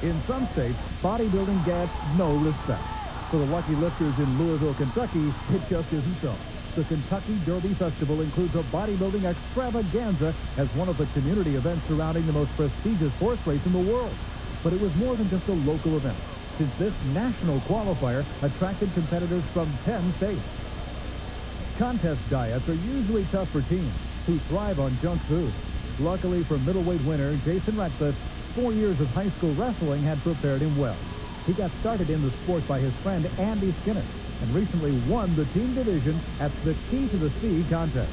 In some states, bodybuilding gets no respect. For the lucky lifters in Louisville, Kentucky, it just isn't so. The Kentucky Derby Festival includes a bodybuilding extravaganza as one of the community events surrounding the most prestigious horse race in the world. But it was more than just a local event, since this national qualifier attracted competitors from 10 states. Contest diets are usually tough for teens who thrive on junk food. Luckily for middleweight winner Jason Ratcliffe, 4 years of high school wrestling had prepared him well. He got started in the sport by his friend Andy Skinner and recently won the team division at the Key to the Sea contest.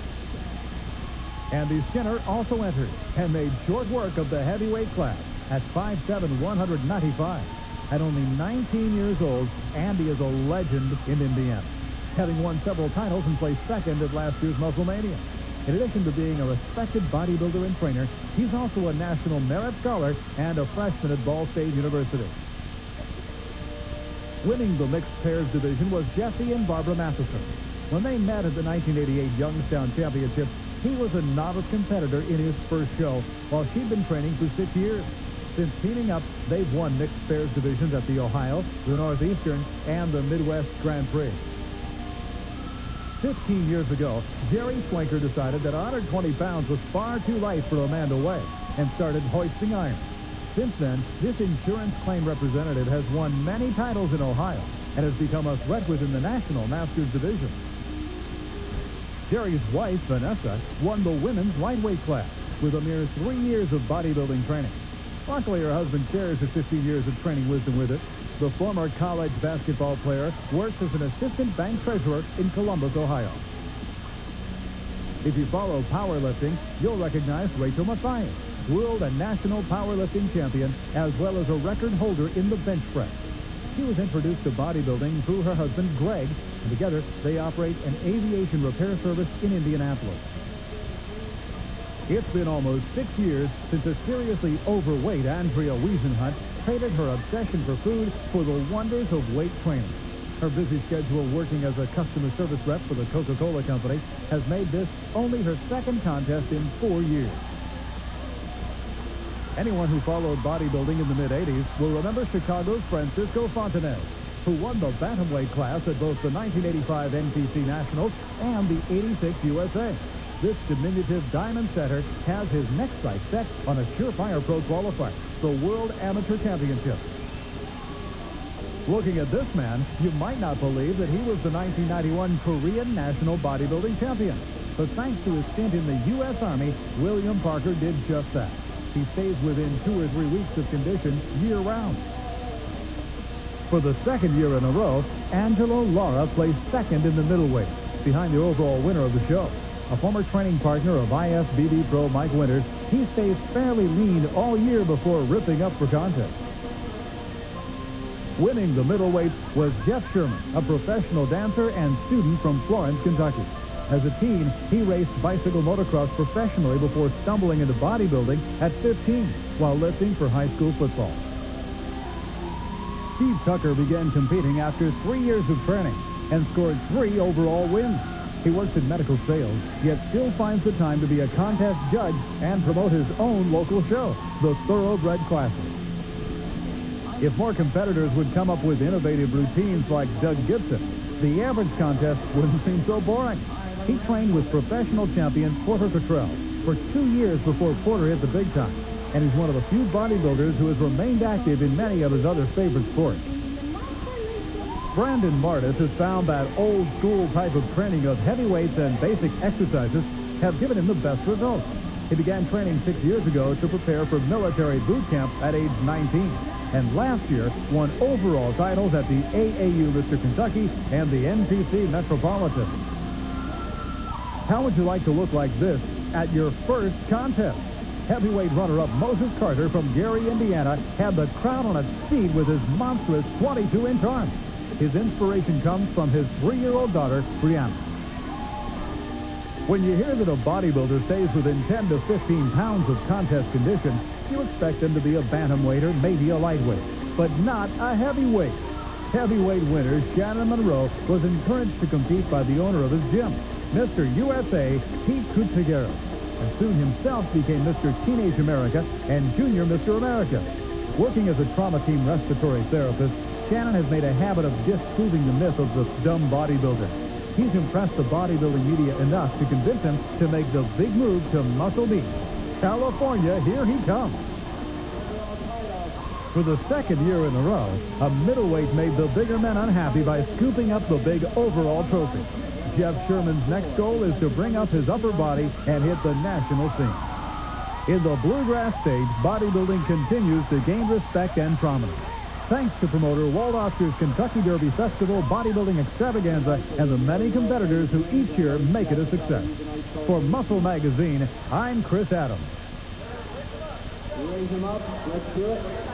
Andy Skinner also entered and made short work of the heavyweight class at 5'7", 195. At only 19 years old, Andy is a legend in Indiana, having won several titles and placed second at last year's Musclemania. In addition to being a respected bodybuilder and trainer, he's also a National Merit Scholar and a freshman at Ball State University. Winning the mixed pairs division was Jesse and Barbara Matheson. When they met at the 1988 Youngstown Championship, he was a novice competitor in his first show, while she'd been training for 6 years. Since teaming up, they've won mixed pairs divisions at the Ohio, the Northeastern, and the Midwest Grand Prix. 15 years ago, Jerry Schwenker decided that 120 pounds was far too light for a man to weigh and started hoisting iron. Since then, this insurance claim representative has won many titles in Ohio and has become a threat within the National Masters division. Jerry's wife, Vanessa, won the women's lightweight class with a mere 3 years of bodybuilding training. Luckily, her husband shares his 15 years of training wisdom with it. The former college basketball player works as an assistant bank treasurer in Columbus, Ohio. If you follow powerlifting, you'll recognize Rachel Mathias, world and national powerlifting champion, as well as a record holder in the bench press. She was introduced to bodybuilding through her husband, Greg, and together they operate an aviation repair service in Indianapolis. It's been almost 6 years since a seriously overweight Andrea Wiesenhunt traded her obsession for food for the wonders of weight training. Her busy schedule working as a customer service rep for the Coca-Cola Company has made this only her second contest in 4 years. Anyone who followed bodybuilding in the mid-'80s will remember Chicago's Francisco Fontanez, who won the bantamweight class at both the 1985 NPC Nationals and the '86 USA. This diminutive diamond setter has his next sight set on a surefire pro qualifier, the World Amateur Championship. Looking at this man, you might not believe that he was the 1991 Korean National Bodybuilding Champion. But thanks to his stint in the U.S. Army, William Parker did just that. He stays within 2 or 3 weeks of condition year-round. For the second year in a row, Angelo Lara placed second in the middleweight, behind the overall winner of the show. A former training partner of IFBB pro Mike Winters, he stays fairly lean all year before ripping up for contest. Winning the middleweight was Jeff Sherman, a professional dancer and student from Florence, Kentucky. As a teen, he raced bicycle motocross professionally before stumbling into bodybuilding at 15 while lifting for high school football. Steve Tucker began competing after 3 years of training and scored 3 overall wins. He works in medical sales, yet still finds the time to be a contest judge and promote his own local show, the Thoroughbred Classic. If more competitors would come up with innovative routines like Doug Gibson, the average contest wouldn't seem so boring. He trained with professional champion Porter Cottrell for 2 years before Porter hit the big time, and he's one of the few bodybuilders who has remained active in many of his other favorite sports. Brandon Martis has found that old-school type of training of heavyweights and basic exercises have given him the best results. He began training 6 years ago to prepare for military boot camp at age 19, and last year won overall titles at the AAU Mr. Kentucky and the NPC Metropolitan. How would you like to look like this at your first contest? Heavyweight runner-up Moses Carter from Gary, Indiana, had the crowd on its feet with his monstrous 22-inch arm. His inspiration comes from his 3-year-old daughter, Brianna. When you hear that a bodybuilder stays within 10 to 15 pounds of contest condition, you expect them to be a bantamweight or maybe a lightweight, but not a heavyweight. Heavyweight winner Shannon Monroe was encouraged to compete by the owner of his gym, Mr. USA, Pete Coutiguero, and soon himself became Mr. Teenage America and Junior Mr. America. Working as a trauma team respiratory therapist, Shannon has made a habit of disproving the myth of the dumb bodybuilder. He's impressed the bodybuilding media enough to convince him to make the big move to Muscle Beach. California, here he comes. For the second year in a row, a middleweight made the bigger men unhappy by scooping up the big overall trophy. Jeff Sherman's next goal is to bring up his upper body and hit the national scene. In the bluegrass stage, bodybuilding continues to gain respect and prominence, thanks to promoter Walt Oscar's Kentucky Derby Festival Bodybuilding Extravaganza and the many competitors who each year make it a success. For Muscle Magazine, I'm Chris Adams. Raise him up. Let's do it.